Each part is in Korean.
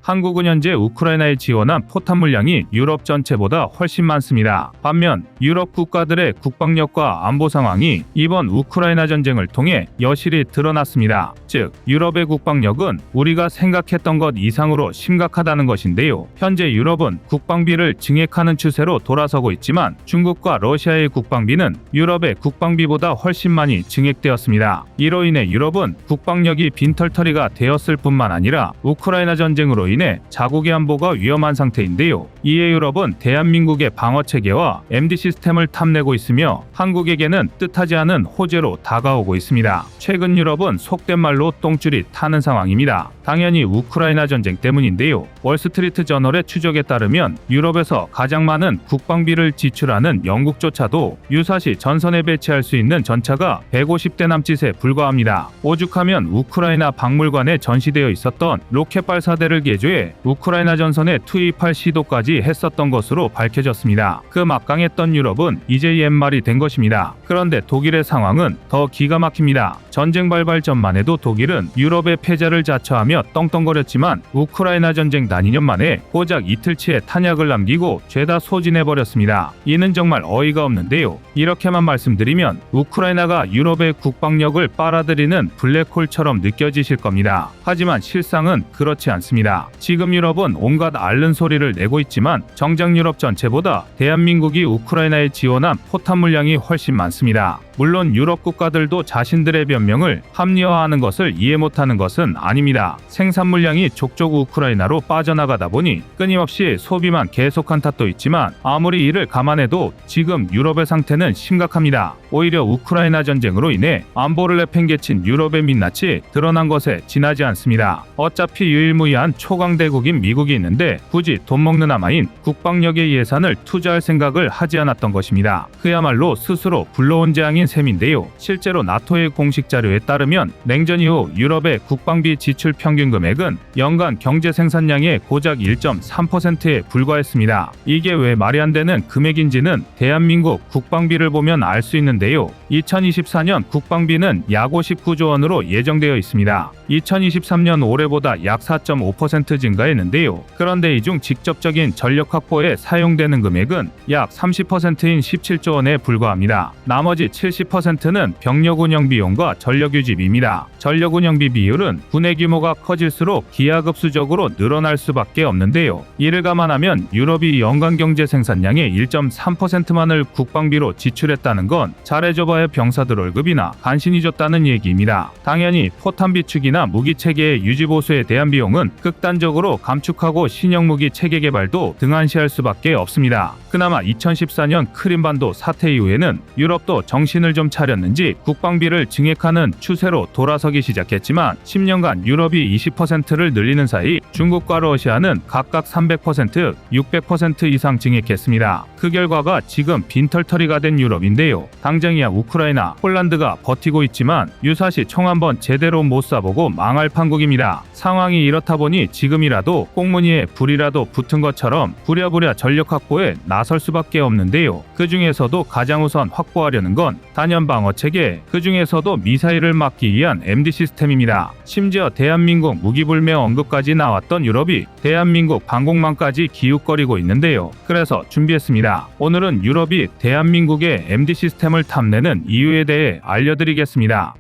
한국은 현재 우크라이나에 지원한 포탄 물량이 유럽 전체보다 훨씬 많습니다. 반면 유럽 국가들의 국방력과 안보 상황이 이번 우크라이나 전쟁을 통해 여실히 드러났습니다. 즉, 유럽의 국방력은 우리가 생각했던 것 이상으로 심각하다는 것인데요. 현재 유럽은 국방비를 증액하는 추세로 돌아서고 있지만 중국과 러시아의 국방비는 유럽의 국방비보다 훨씬 많이 증액되었습니다. 이로 인해 유럽은 국방력이 빈털터리가 되었을 뿐만 아니라 우크라이나 전쟁으로 인해 자국의 안보가 위험한 상태인데요. 이에 유럽은 대한민국의 방어체계와 MD 시스템을 탐내고 있으며 한국에게는 뜻하지 않은 호재로 다가오고 있습니다. 최근 유럽은 속된 말로 똥줄이 타는 상황입니다. 당연히 우크라이나 전쟁 때문인데요. 월스트리트 저널의 추적에 따르면 유럽에서 가장 많은 국방비를 지출하는 영국조차도 유사시 전선에 배치할 수 있는 전차가 150대 남짓에 불과합니다. 오죽하면 우크라이나 박물관에 전시되어 있었던 로켓 발사대를 개조해 우크라이나 전선에 투입할 시도까지 했었던 것으로 밝혀졌습니다. 그 막강했던 유럽은 이제 옛말이 된 것입니다. 그런데 독일의 상황은 더 기가 막힙니다. 전쟁 발발 전만 해도 독일은 유럽의 패자를 자처하며 떵떵거렸지만 우크라이나 전쟁 단 2년 만에 고작 이틀치의 탄약을 남기고 죄다 소진해버렸습니다. 이는 정말 어이가 없는데요. 이렇게만 말씀드리면 우크라이나가 유럽의 국방력을 빨아들이는 블랙홀처럼 느껴지실 겁니다. 하지만 실상은 그렇지 않습니다. 지금 유럽은 온갖 앓는 소리를 내고 있지만 정작 유럽 전체보다 대한민국이 우크라이나에 지원한 포탄 물량이 훨씬 많습니다. 물론 유럽 국가들도 자신들의 변명을 합리화하는 것을 이해 못하는 것은 아닙니다. 생산 물량이 족족 우크라이나로 빠져나가다 보니 끊임없이 소비만 계속한 탓도 있지만 아무리 이를 감안해도 지금 유럽의 상태는 심각합니다. 오히려 우크라이나 전쟁으로 인해 안보를 내팽개친 유럽의 민낯이 드러난 것에 지나지 않습니다. 어차피 유일무이한 초강대국인 미국이 있는데 굳이 돈 먹는 아마인 국방력의 예산을 투자할 생각을 하지 않았던 것입니다. 그야말로 스스로 불러온 재앙인 셈인데요. 실제로 나토의 공식 자료에 따르면 냉전 이후 유럽의 국방비 지출 평균 금액은 연간 경제 생산량의 고작 1.3%에 불과했습니다. 이게 왜 말이 안 되는 금액인지는 대한민국 국방비를 보면 알 수 있는데요. 2024년 국방비는 약 59조 원으로 예정되어 있습니다. 2023년 올해보다 약 4.5% 증가했는데요. 그런데 이 중 직접적인 전력 확보에 사용되는 금액은 약 30%인 17조 원에 불과합니다. 나머지 70%는 병력 운영 비용과 전력 유지비입니다. 전력 운영비 비율은 군의 규모가 커질수록 기하급수적으로 늘어날 수밖에 없는데요. 이를 감안하면 유럽이 연간 경제 생산량의 1.3%만을 국방비로 지출했다는 건 잘해줘봐야 병사들 월급이나 간신히 줬다는 얘기입니다. 당연히 포탄 비축이나 무기 체계의 유지 보수에 대한 비용은 극단적으로 감축하고 신형 무기 체계 개발도 등한시할 수밖에 없습니다. 그나마 2014년 크림반도 사태 이후에는 유럽도 정신을 좀 차렸는지 국방비를 증액하는 추세로 돌아서기 시작했지만 10년간 유럽이 20%를 늘리는 사이 중국과 러시아는 각각 300%, 600% 이상 증액했습니다. 그 결과가 지금 빈털터리가 된 유럽인데요. 당장이야 우크라이나, 폴란드가 버티고 있지만 유사시 총 한번 제대로 못 쏴보고 망할 판국입니다. 상황이 이렇다 보니 지금이라도 꽁무니에 불이라도 붙은 것처럼 부랴부랴 전력 확보에 나설 수밖에 없는데요. 그 중에서도 가장 우선 확보하려는 건 단연 방어체계, 그 중에서도 미사일을 막기 위한 MD 시스템입니다. 심지어 대한민국 무기불매 언급까지 나왔던 유럽이 대한민국 방공망까지 기웃거리고 있는데요. 그래서 준비했습니다. 오늘은 유럽이 대한민국의 MD 시스템을 탐내는 이유에 대해 알려드리겠습니다.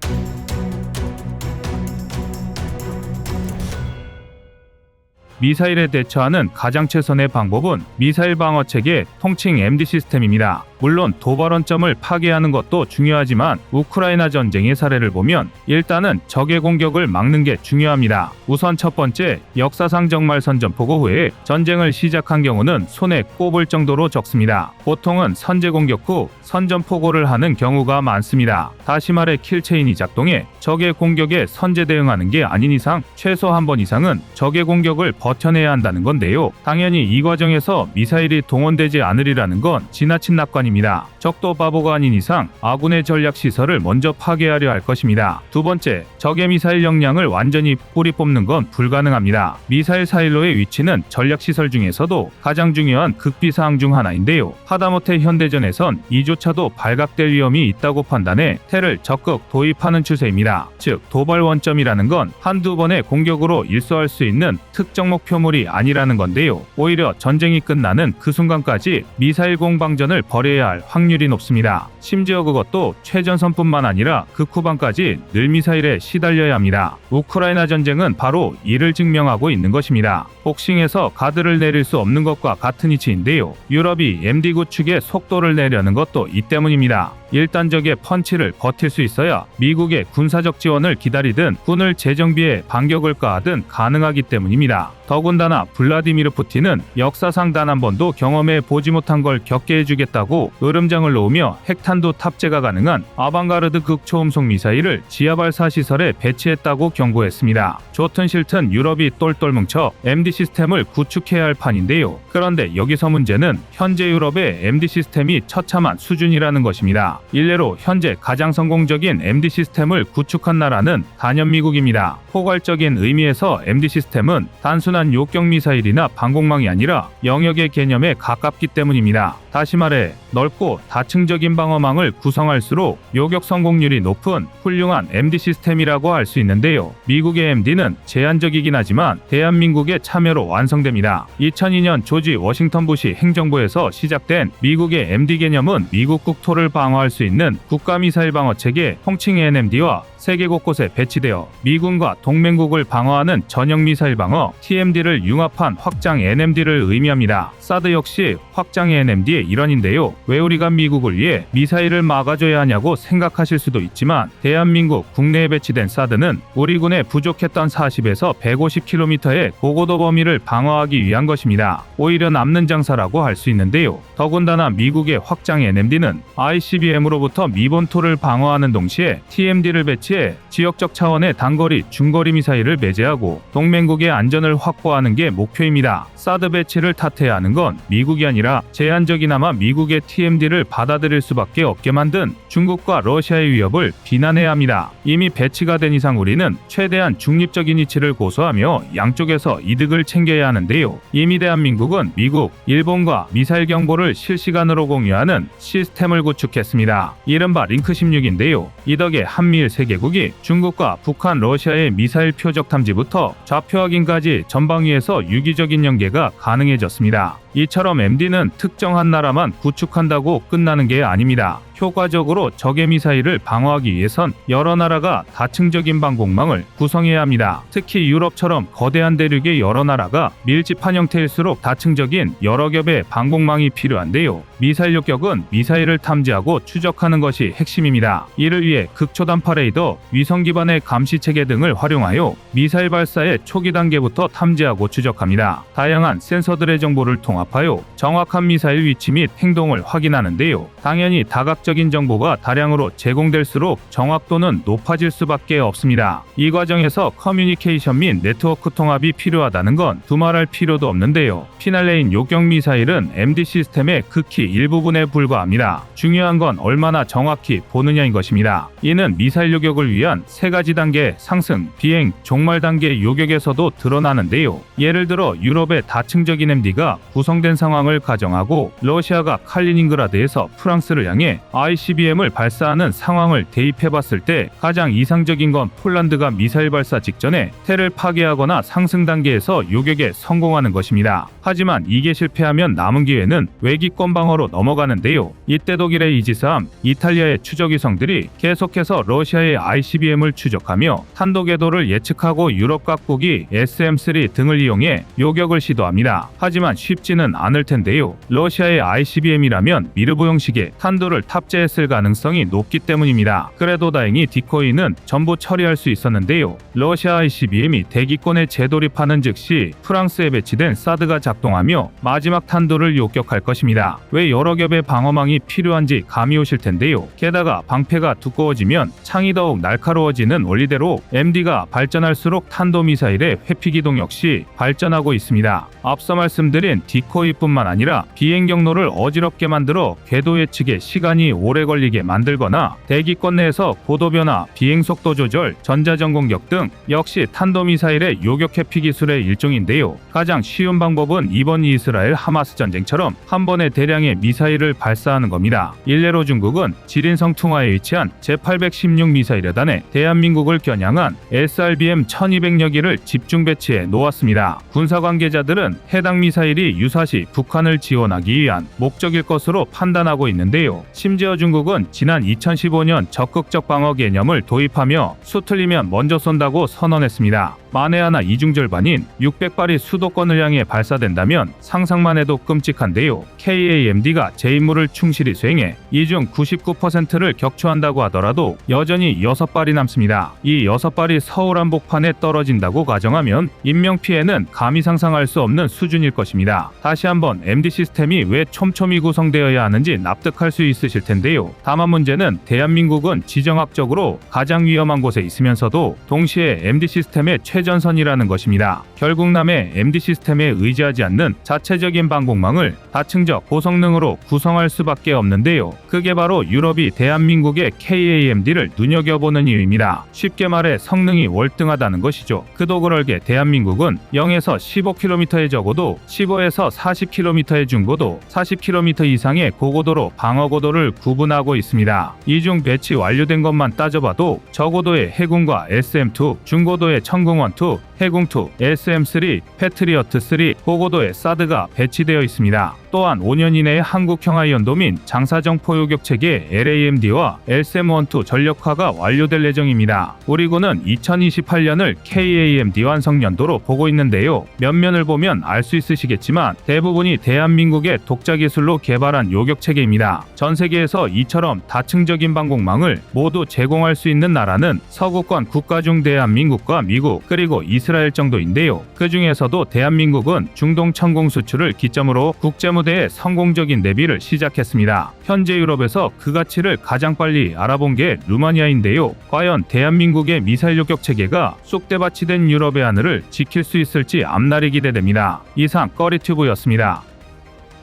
미사일에 대처하는 가장 최선의 방법은 미사일 방어체계 통칭 MD 시스템입니다. 물론 도발원점을 파괴하는 것도 중요하지만 우크라이나 전쟁의 사례를 보면 일단은 적의 공격을 막는 게 중요합니다. 우선 첫 번째, 역사상 정말 선전포고 후에 전쟁을 시작한 경우는 손에 꼽을 정도로 적습니다. 보통은 선제 공격 후 선전포고를 하는 경우가 많습니다. 다시 말해 킬체인이 작동해 적의 공격에 선제 대응하는 게 아닌 이상 최소 한 번 이상은 적의 공격을 버텨내야 한다는 건데요. 당연히 이 과정에서 미사일이 동원되지 않으리라는 건 지나친 낙관입니다. 때문입니다. 적도 바보가 아닌 이상 아군의 전략 시설을 먼저 파괴하려 할 것입니다. 두 번째, 적의 미사일 역량을 완전히 뿌리 뽑는 건 불가능합니다. 미사일 사일로의 위치는 전략 시설 중에서도 가장 중요한 극비사항 중 하나인데요. 하다못해 현대전에선 이조차도 발각될 위험이 있다고 판단해 텔을 적극 도입하는 추세입니다. 즉, 도발 원점이라는 건 한두 번의 공격으로 일소할 수 있는 특정 목표물이 아니라는 건데요. 오히려 전쟁이 끝나는 그 순간까지 미사일 공방전을 벌여야 할 확률이 높습니다. 심지어 그것도 최전선뿐만 아니라 극후반까지 늘 미사일에 시달려야 합니다. 우크라이나 전쟁은 바로 이를 증명하고 있는 것입니다. 복싱에서 가드를 내릴 수 없는 것과 같은 이치인데요. 유럽이 MD 구축에 속도를 내려는 것도 이 때문입니다. 일단 적의 펀치를 버틸 수 있어야 미국의 군사적 지원을 기다리든 군을 재정비해 반격을 가하든 가능하기 때문입니다. 더군다나 블라디미르 푸틴은 역사상 단 한 번도 경험해 보지 못한 걸 겪게 해주겠다고 으름장을 놓으며 핵탄두 탑재가 가능한 아방가르드 극초음속 미사일을 지하발사 시설에 배치했다고 경고했습니다. 좋든 싫든 유럽이 똘똘 뭉쳐 MD 시스템을 구축해야 할 판인데요. 그런데 여기서 문제는 현재 유럽의 MD 시스템이 처참한 수준이라는 것입니다. 일례로 현재 가장 성공적인 MD 시스템을 구축한 나라는 단연 미국입니다. 포괄적인 의미에서 MD 시스템은 단순한 요격 미사일이나 방공망이 아니라 영역의 개념에 가깝기 때문입니다. 다시 말해 넓고 다층적인 방어망을 구성할수록 요격 성공률이 높은 훌륭한 MD 시스템이라고 할 수 있는데요. 미국의 MD는 제한적이긴 하지만 대한민국의 참여로 완성됩니다. 2002년 조지 워싱턴 부시 행정부에서 시작된 미국의 MD 개념은 미국 국토를 방어할 수 있는 국가미사일 방어체계 통칭 NMD와 세계 곳곳에 배치되어 미군과 동맹국을 방어하는 전형 미사일 방어 TMD를 융합한 확장 NMD를 의미합니다. 사드 역시 확장 NMD의 일환인데요. 왜 우리가 미국을 위해 미사일을 막아줘야 하냐고 생각하실 수도 있지만 대한민국 국내에 배치된 사드는 우리 군에 부족했던 40에서 150km의 고고도 범위를 방어하기 위한 것입니다. 오히려 남는 장사라고 할 수 있는데요. 더군다나 미국의 확장 NMD는 ICBM으로부터 미본토를 방어하는 동시에 TMD를 배치해 지역적 차원의 단거리, 중거리 미사일을 배제하고 동맹국의 안전을 확보하는 게 목표입니다. 사드 배치를 탓해야 하는 건 미국이 아니라 제한적이나마 미국의 TMD를 받아들일 수밖에 없게 만든 중국과 러시아의 위협을 비난해야 합니다. 이미 배치가 된 이상 우리는 최대한 중립적인 이치를 고수하며 양쪽에서 이득을 챙겨야 하는데요. 이미 대한민국은 미국, 일본과 미사일 경보를 실시간으로 공유하는 시스템을 구축했습니다. 이른바 링크 16인데요. 이 덕에 한미일 3개국이 중국과 북한, 러시아의 미사일 표적 탐지부터 좌표 확인까지 전방위에서 유기적인 연계가 가능해졌습니다. 이처럼 MD는 특정한 나라만 구축한다고 끝나는 게 아닙니다. 효과적으로 적의 미사일을 방어하기 위해선 여러 나라가 다층적인 방공망을 구성해야 합니다. 특히 유럽처럼 거대한 대륙의 여러 나라가 밀집한 형태일수록 다층적인 여러 겹의 방공망이 필요한데요. 미사일 요격은 미사일을 탐지하고 추적하는 것이 핵심입니다. 이를 위해 극초단 파레이더, 위성 기반의 감시체계 등을 활용하여 미사일 발사의 초기 단계부터 탐지하고 추적합니다. 다양한 센서들의 정보를 통합하여 정확한 미사일 위치 및 행동을 확인하는데요. 당연히 다각적인 정보가 다량으로 제공될수록 정확도는 높아질 수밖에 없습니다. 이 과정에서 커뮤니케이션 및 네트워크 통합이 필요하다는 건 두말할 필요도 없는데요. 피날레인 요격 미사일은 MD 시스템의 극히 일부분에 불과합니다. 중요한 건 얼마나 정확히 보느냐인 것입니다. 이는 미사일 요격을 위한 3가지 단계 상승, 비행, 종말 단계 요격에서도 드러나는데요. 예를 들어 유럽의 다층적인 MD가 구성된 상황을 가정하고 러시아가 칼리닝그라드에서 프랑스를 향해 ICBM을 발사하는 상황을 대입해봤을 때 가장 이상적인 건 폴란드가 미사일 발사 직전에 텔을 파괴하거나 상승 단계에서 요격에 성공하는 것입니다. 하지만 이게 실패하면 남은 기회는 외기권 방어로 넘어가는데요. 이때 독일의 이지스함, 이탈리아의 추적위성들이 계속해서 러시아의 ICBM을 추적하며 탄도 궤도를 예측하고 유럽 각국이 SM-3 등을 이용해 요격을 시도합니다. 하지만 쉽지는 않을 텐데요. 러시아의 ICBM이라면 미르보 형식의 탄도를 탑재했을 가능성이 높기 때문입니다. 그래도 다행히 디코이는 전부 처리할 수 있었는데요. 러시아 ICBM이 대기권에 재돌입하는 즉시 프랑스에 배치된 사드가 작동하며 마지막 탄도를 요격할 것입니다. 왜 여러 겹의 방어망이 필요한지 감이 오실 텐데요. 게다가 방패가 두꺼워지면 창이 더욱 날카로워지는 원리대로 MD가 발전할수록 탄도미사일의 회피기동 역시 발전하고 있습니다. 앞서 말씀드린 디코이뿐만 아니라 비행 경로를 어지럽게 만들어 궤도 예측에 시간이 오래 걸리게 만들거나 대기권 내에서 고도 변화, 비행 속도 조절, 전자전 공격 등 역시 탄도미사일의 요격 회피 기술의 일종인데요. 가장 쉬운 방법은 이번 이스라엘 하마스 전쟁처럼 한 번에 대량의 미사일을 발사하는 겁니다. 일례로 중국은 지린성 퉁화에 위치한 제816 미사일 여단에 대한민국을 겨냥한 SRBM 1200여 기를 집중 배치해 놓았습니다. 군사 관계자들은 해당 미사일이 유사시 북한을 지원하기 위한 목적일 것으로 판단하고 있는데요. 심지어 중국은 지난 2015년 적극적 방어 개념을 도입하며 수틀리면 먼저 쏜다고 선언했습니다. 만에 하나 이중절반인 600발이 수도권을 향해 발사된다면 상상만 해도 끔찍한데요. KAMD가 제 임무를 충실히 수행해 이 중 99%를 격추한다고 하더라도 여전히 6발이 남습니다. 이 6발이 서울 한복판에 떨어진다고 가정하면 인명피해는 감히 상상할 수 없는 수준일 것입니다. 다시 한번 MD 시스템이 왜 촘촘히 구성되어야 하는지 납득할 수 있으실 텐데요. 다만 문제는 대한민국은 지정학적으로 가장 위험한 곳에 있으면서도 동시에 MD 시스템의 최전선이라는 것입니다. 결국 남의 MD 시스템에 의지하지 않는 자체적인 방공망을 다층적 고성능으로 구성할 수밖에 없는데요. 그게 바로 유럽이 대한민국의 KAMD를 눈여겨보는 이유입니다. 쉽게 말해 성능이 월등하다는 것이죠. 그도 그럴게 대한민국은 0에서 15km의 저고도, 15에서 40km의 중고도, 40km 이상의 고고도로 방어고도를 구분하고 있습니다. 이 중 배치 완료된 것만 따져봐도 저고도의 해군과 SM2, 중고도의 천궁원2, 해궁2, SM3, 패트리어트3, 고고도의 사드가 배치되어 있습니다. 또한 5년 이내에 한국형 아이언돔인 장사정 포요격 체계 LAMD와 LSM-12 전력화가 완료될 예정입니다. 우리 군은 2028년을 KAMD 완성 연도로 보고 있는데요. 면면을 보면 알 수 있으시겠지만 대부분이 대한민국의 독자 기술로 개발한 요격 체계입니다. 전 세계에서 이처럼 다층적인 방공망을 모두 제공할 수 있는 나라는 서구권 국가 중 대한민국과 미국 그리고 이스라엘 정도인데요. 그 중에서도 대한민국은 중동 천공 수출을 기점으로 국제무대에 성공적인 내비를 시작했습니다. 현재 유럽에서 그 가치를 가장 빨리 알아본 게 루마니아인데요. 과연 대한민국의 미사일 요격 체계가 쑥대밭이 된 유럽의 하늘을 지킬 수 있을지 앞날이 기대됩니다. 이상 꺼리튜브였습니다.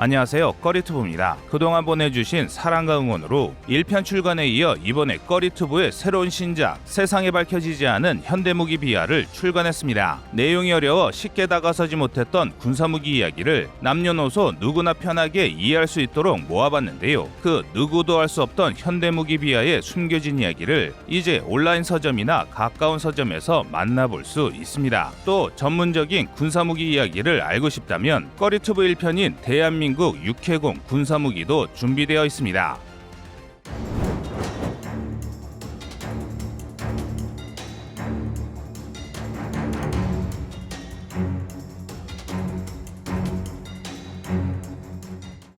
안녕하세요, 꺼리튜브입니다. 그동안 보내주신 사랑과 응원으로 1편 출간에 이어 이번에 꺼리튜브의 새로운 신작 세상에 밝혀지지 않은 현대무기 비하를 출간했습니다. 내용이 어려워 쉽게 다가서지 못했던 군사무기 이야기를 남녀노소 누구나 편하게 이해할 수 있도록 모아봤는데요. 그 누구도 알 수 없던 현대무기 비하의 숨겨진 이야기를 이제 온라인 서점이나 가까운 서점에서 만나볼 수 있습니다. 또 전문적인 군사무기 이야기를 알고 싶다면 꺼리튜브 1편인 대한민국 육해공 군사무기도 준비되어 있습니다.